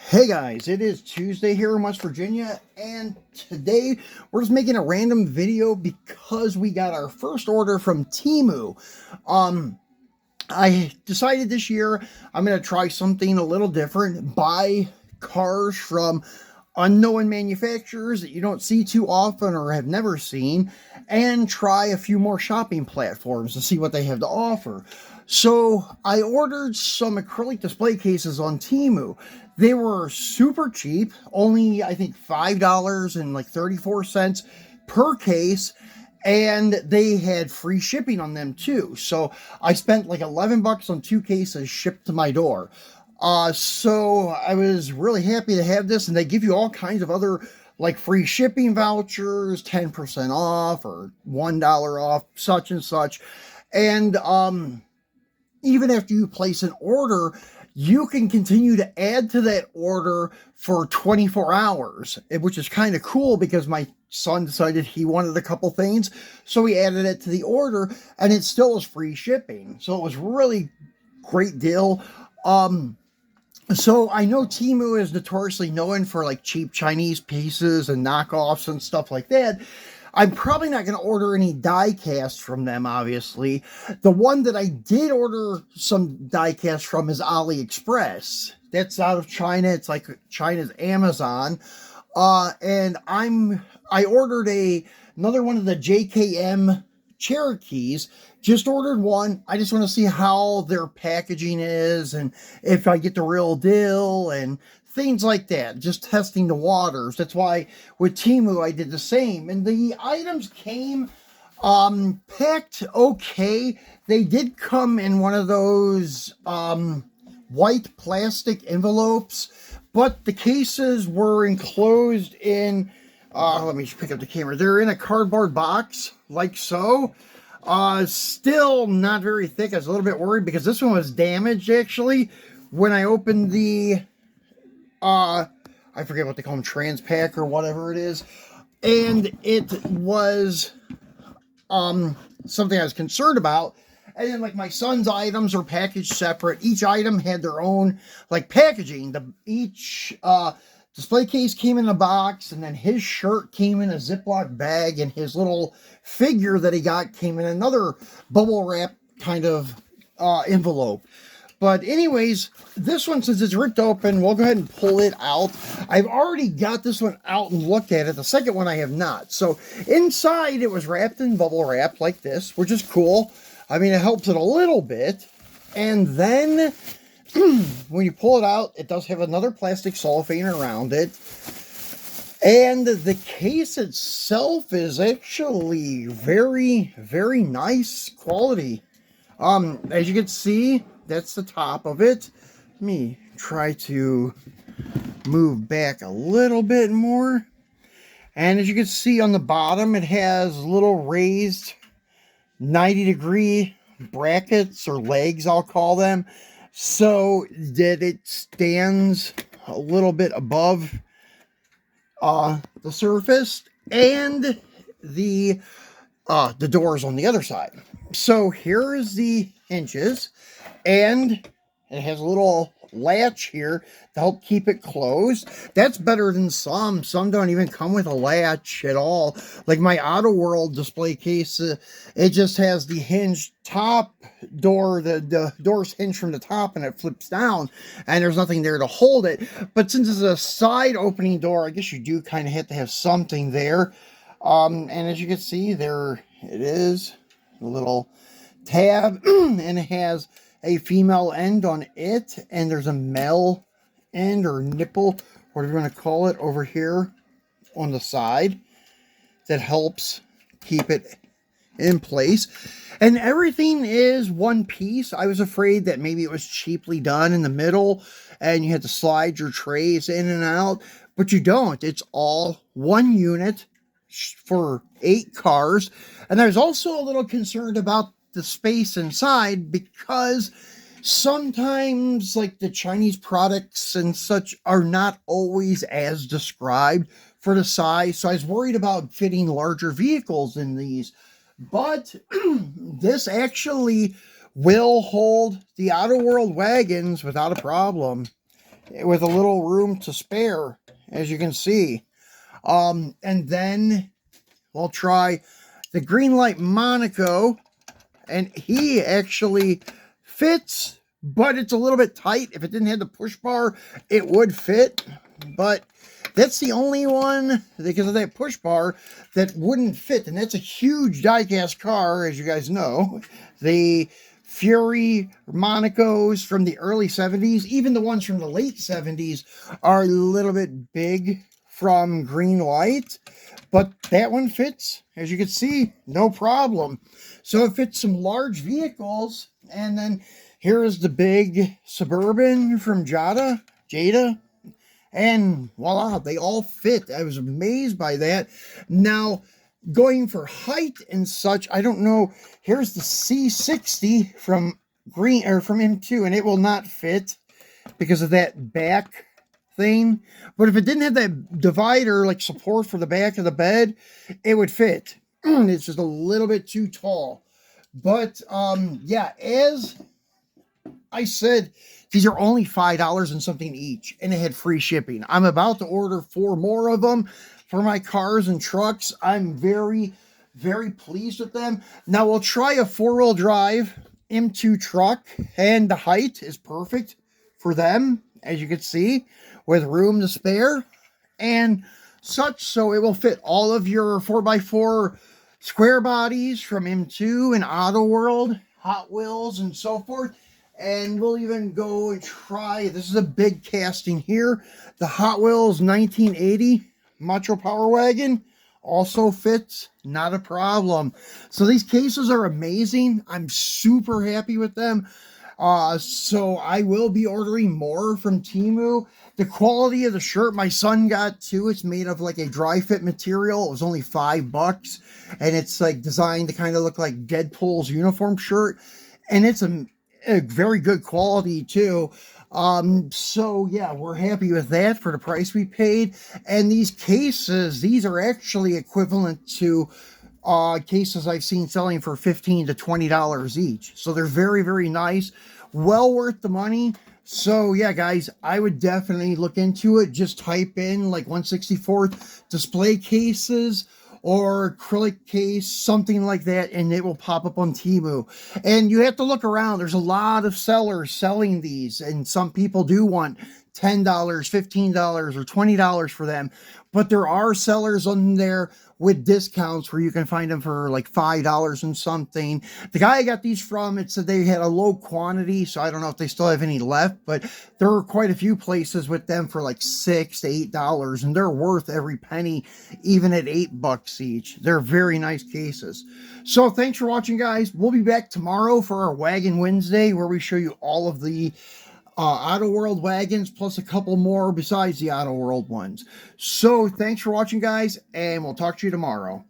Hey guys, it is Tuesday here in West Virginia, and today we're just making a random video because we got our first order from Teemu. I decided this year I'm going to try something a little different, buy cars from unknown manufacturers that you don't see too often or have never seen, and try a few more shopping platforms to see what they have to offer. So I ordered some acrylic display cases on Teemu. They were super cheap, only I think $5.34 per case, and they had free shipping on them too. So I spent like 11 bucks on 2 cases shipped to my door. So I was really happy to have this, and they give you all kinds of other like free shipping vouchers, 10% off or $1 off, such and such. And even after you place an order, you can continue to add to that order for 24 hours, which is kind of cool because my son decided he wanted a couple things, so he added it to the order, and it still was free shipping. So it was really great deal. So I know Teemu is notoriously known for like cheap Chinese pieces and knockoffs and stuff like that. I'm probably not going to order any die casts from them, obviously. The one that I did order some die casts from is AliExpress. That's out of China. It's like China's Amazon. And I ordered another one of the JKM Cherokees. Just ordered one. I just want to see how their packaging is and if I get the real deal and things like that. Just testing the waters. That's why with Teemu I did the same. And the items came packed okay. They did come in one of those white plastic envelopes, but the cases were enclosed in let me just pick up the camera. They're in a cardboard box like so. Still not very thick. I was a little bit worried because this one was damaged actually when I opened the I forget what they call them, Transpack or whatever it is, and it was something I was concerned about. And then like my son's items are packaged separate. Each item had their own like packaging. Each display case came in a box, and then his shirt came in a Ziploc bag, and his little figure that he got came in another bubble wrap kind of envelope. But anyways, this one, since it's ripped open, we'll go ahead and pull it out. I've already got this one out and looked at it. The second one I have not. So inside it was wrapped in bubble wrap like this, which is cool. I mean, it helps it a little bit. And then when you pull it out, it does have another plastic cellophane around it. And the case itself is actually very, very nice quality. As you can see, that's the top of it. Let me try to move back a little bit more. And as you can see on the bottom, it has little raised 90-degree brackets or legs, I'll call them, so that it stands a little bit above the surface, and the doors on the other side. So here is the hinges, and it has a little latch here to help keep it closed. That's better than some. Some don't even come with a latch at all. Like my Auto World display case, it just has the hinged top door. The door's hinged from the top and it flips down, and there's nothing there to hold it. But since it's a side opening door, I guess you do kind of have to have something there. And as you can see, there it is, a little tab, and it has a female end on it, and there's a male end or nipple, whatever you want to call it, over here on the side that helps keep it in place. And everything is one piece. I was afraid that maybe it was cheaply done in the middle and you had to slide your trays in and out, but you don't. It's all one unit for 8 cars. And I was also a little concerned about the space inside, because sometimes like the Chinese products and such are not always as described for the size. So I was worried about fitting larger vehicles in these, but this actually will hold the Auto World wagons without a problem. with a little room to spare, as you can see. And then we'll try the Greenlight Monaco, and he actually fits, but it's a little bit tight. If it didn't have the push bar, it would fit, but that's the only one, because of that push bar, that wouldn't fit. And that's a huge diecast car, as you guys know. The Fury Monacos from the early 70s, even the ones from the late 70s, are a little bit big from Greenlight. But that one fits, as you can see, no problem. So it fits some large vehicles. And then here is the big Suburban from Jada. And voila, they all fit. I was amazed by that. Now, going for height and such, I don't know. Here's the C60 from from M2, and it will not fit because of that back thing. But if it didn't have that divider, like support for the back of the bed, it would fit. It's just a little bit too tall. But yeah, as I said, these are only $5 and something each, and it had free shipping. I'm about to order 4 more of them for my cars and trucks. I'm very, very pleased with them. Now we'll try a 4-wheel drive M2 truck, and the height is perfect for them, as you can see, with room to spare and such. So it will fit all of your 4x4 square bodies from M2 and Auto World, Hot Wheels, and so forth. And we'll even go and try, this is a big casting here, the Hot Wheels 1980 Macho Power Wagon also fits, not a problem. So these cases are amazing. I'm super happy with them. So I will be ordering more from Teemu. The quality of the shirt my son got too, it's made of like a dry fit material. It was only $5, and it's like designed to kind of look like Deadpool's uniform shirt, and it's a very good quality too. So yeah, we're happy with that for the price we paid. And these cases, these are actually equivalent to cases I've seen selling for $15 to $20 each. So they're very, very nice, well worth the money. So yeah, guys, I would definitely look into it. Just type in like 1/64 display cases or acrylic case, something like that, and it will pop up on Teemu. And you have to look around. There's a lot of sellers selling these, and some people do want $10, $15, or $20 for them. But there are sellers on there with discounts where you can find them for like $5 and something. The guy I got these from, it said they had a low quantity, so I don't know if they still have any left, but there are quite a few places with them for like $6 to $8, and they're worth every penny, even at $8 each. They're very nice cases. So thanks for watching, guys. We'll be back tomorrow for our Wagon Wednesday, where we show you all of the Auto World wagons, plus a couple more besides the Auto World ones. So thanks for watching, guys, and we'll talk to you tomorrow.